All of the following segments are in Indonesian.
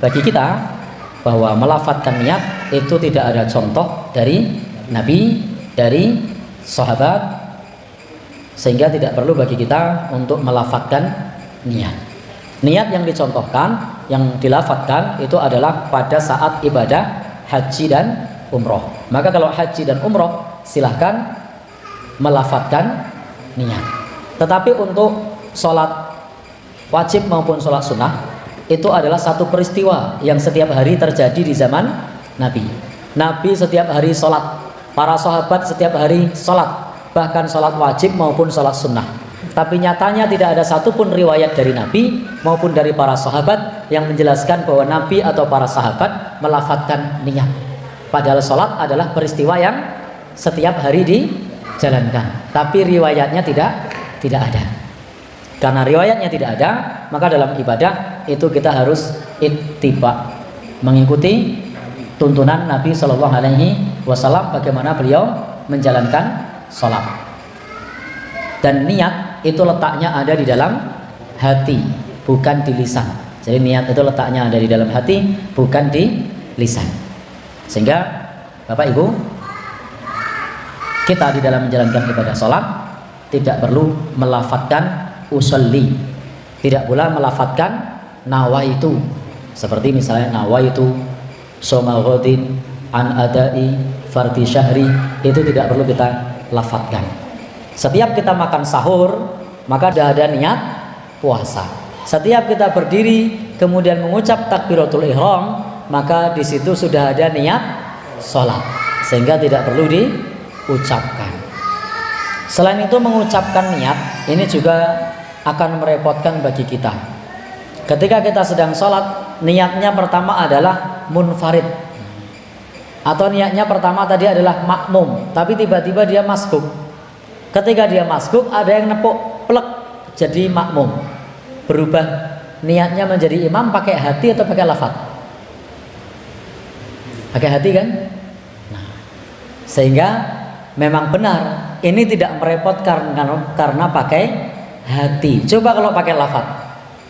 bagi kita bahwa melafadzkan niat itu tidak ada contoh dari Nabi, dari sahabat, sehingga tidak perlu bagi kita untuk melafadzkan niat. Niat yang dicontohkan, yang dilafadzkan itu adalah pada saat ibadah haji dan umroh. Maka kalau haji dan umroh silahkan melafadzkan niat. Tetapi untuk sholat wajib maupun sholat sunnah itu adalah satu peristiwa yang setiap hari terjadi di zaman Nabi. Nabi setiap hari sholat, para sahabat setiap hari sholat, bahkan sholat wajib maupun sholat sunnah. Tapi nyatanya tidak ada satupun riwayat dari Nabi maupun dari para sahabat yang menjelaskan bahwa Nabi atau para sahabat melafadzkan niat. Padahal sholat adalah peristiwa yang setiap hari dijalankan. Tapi riwayatnya tidak ada. Karena riwayatnya tidak ada, maka dalam ibadah itu kita harus ittiba, mengikuti tuntunan Nabi Shallallahu Alaihi Wasallam bagaimana beliau menjalankan sholat. Dan niat itu letaknya ada di dalam hati, bukan di lisan. Jadi niat itu letaknya ada di dalam hati, bukan di lisan. Sehingga Bapak Ibu, kita di dalam menjalankan ibadah sholat tidak perlu melafadzkan usolli, tidak pula melafadzkan nawaitu, seperti misalnya nawaitu shoma ghadin an adai fardhi syahri, itu tidak perlu kita lafadzkan. Setiap kita makan sahur maka ada niat puasa. Setiap kita berdiri kemudian mengucap takbiratul ihram, maka di situ sudah ada niat sholat, sehingga tidak perlu diucapkan. Selain itu, mengucapkan niat ini juga akan merepotkan bagi kita. Ketika kita sedang sholat, niatnya pertama adalah munfarid, atau niatnya pertama tadi adalah makmum, tapi tiba-tiba dia masbuk. Ketika dia masbuk, ada yang nepuk plek jadi makmum, berubah niatnya menjadi imam. Pakai hati atau pakai lafaz? Pakai hati kan? Nah, sehingga memang benar ini tidak merepotkan karena pakai hati. Coba kalau pakai lafaz,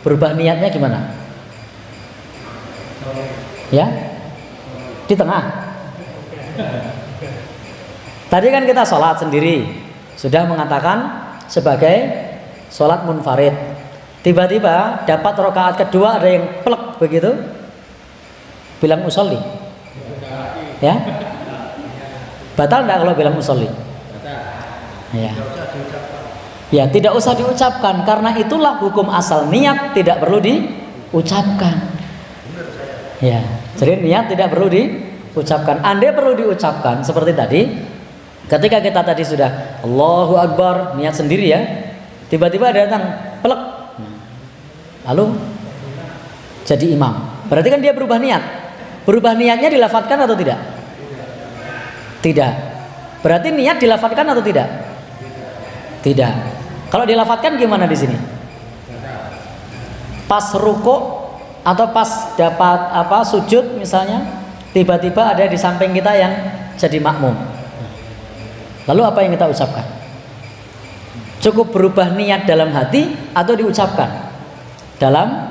berubah niatnya gimana? Ya, di tengah. Tadi kan kita sholat sendiri, sudah mengatakan sebagai sholat munfarid. Tiba-tiba dapat rakaat kedua ada yang plek begitu, bilang usolli. Ya, batal enggak kalau bilang usolli? Ya. Ya, tidak usah diucapkan, karena itulah hukum asal niat tidak perlu diucapkan. Ya, jadi niat tidak perlu diucapkan. Andai perlu diucapkan seperti tadi, ketika kita tadi sudah Allahu Akbar, niat sendiri ya, tiba-tiba ada datang pelek, lalu jadi imam. Berarti kan dia berubah niat. Berubah niatnya dilafadzkan atau tidak? Tidak. Berarti niat dilafadzkan atau tidak? Tidak. Kalau dilafadzkan gimana di sini? Pas ruku atau pas dapat sujud misalnya, tiba-tiba ada di samping kita yang jadi makmum. Lalu apa yang kita ucapkan? Cukup berubah niat dalam hati atau diucapkan? Dalam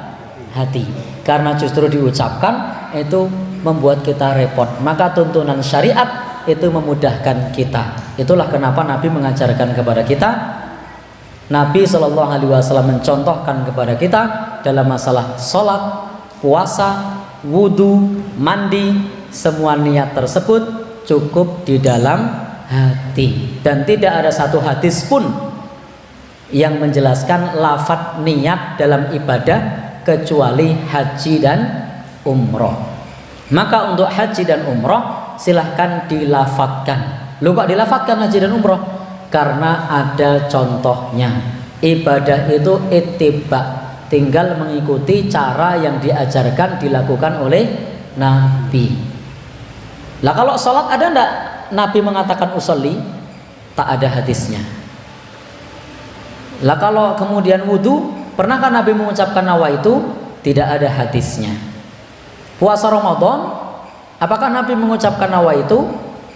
hati. Karena justru diucapkan itu membuat kita repot. Maka tuntunan syariat itu memudahkan kita. Itulah kenapa Nabi mengajarkan kepada kita, Nabi Shallallahu Alaihi Wasallam mencontohkan kepada kita dalam masalah sholat, puasa, wudhu, mandi, semua niat tersebut cukup di dalam hati. Dan tidak ada satu hadis pun yang menjelaskan lafadz niat dalam ibadah kecuali haji dan umroh. Maka untuk haji dan umroh silahkan dilafadzkan. Loh, kok dilafadzkan haji dan umroh? Karena ada contohnya. Ibadah itu ittiba, tinggal mengikuti cara yang diajarkan dilakukan oleh Nabi. Lah kalau sholat ada enggak Nabi mengatakan usolli? Tak ada hadisnya. Lah kalau kemudian wudhu, pernahkah Nabi mengucapkan nawaitu? Tidak ada hadisnya. Puasa Ramadan, apakah Nabi mengucapkan nawaitu?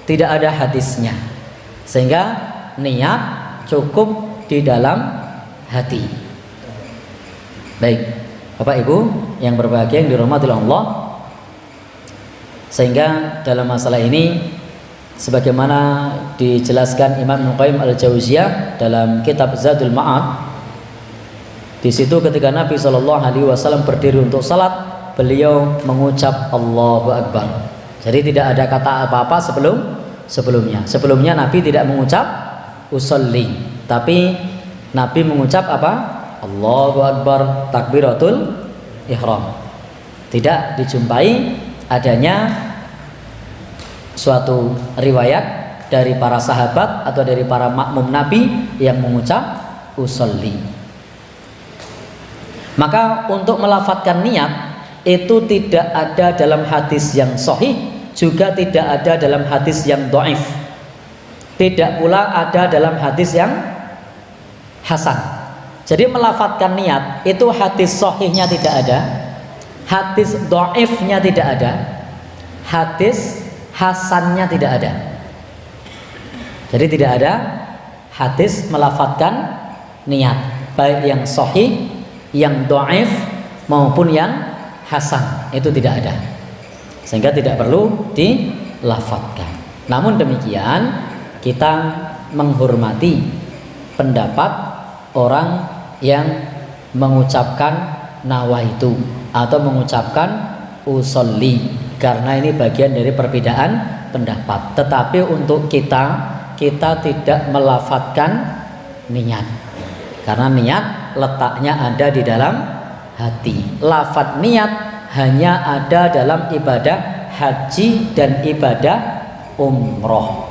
Tidak ada hadisnya. Sehingga niat cukup di dalam hati. Baik, Bapak Ibu, yang berbahagia yang dirahmati Allah. Sehingga dalam masalah ini sebagaimana dijelaskan Imam Ibnu Qayyim Al-Jauziyah dalam kitab Zadul Ma'ad, di situ ketika Nabi Shallallahu Alaihi Wasallam berdiri untuk salat, beliau mengucap Allahu Akbar. Jadi tidak ada kata apa-apa sebelumnya. Sebelumnya Nabi tidak mengucap usolli, tapi Nabi mengucap apa? Allahu Akbar, takbiratul ihram. Tidak dijumpai adanya suatu riwayat dari para sahabat atau dari para makmum Nabi yang mengucap usolli. Maka untuk melafatkan niat itu tidak ada dalam hadis yang sahih, juga tidak ada dalam hadis yang dhaif, tidak pula ada dalam hadis yang hasan. Jadi melafatkan niat itu hadis sahihnya tidak ada, hadis dhaifnya tidak ada, hadis hasannya tidak ada. Jadi tidak ada hadis melafatkan niat, baik yang sahih, yang dhaif maupun yang hasan, itu tidak ada, sehingga tidak perlu dilafatkan. Namun demikian kita menghormati pendapat orang yang mengucapkan nawaitu atau mengucapkan usolli, karena ini bagian dari perbedaan pendapat. Tetapi untuk kita tidak melafatkan niat, karena niat letaknya ada di dalam hati. Lafaz niat hanya ada dalam ibadah haji dan ibadah umroh.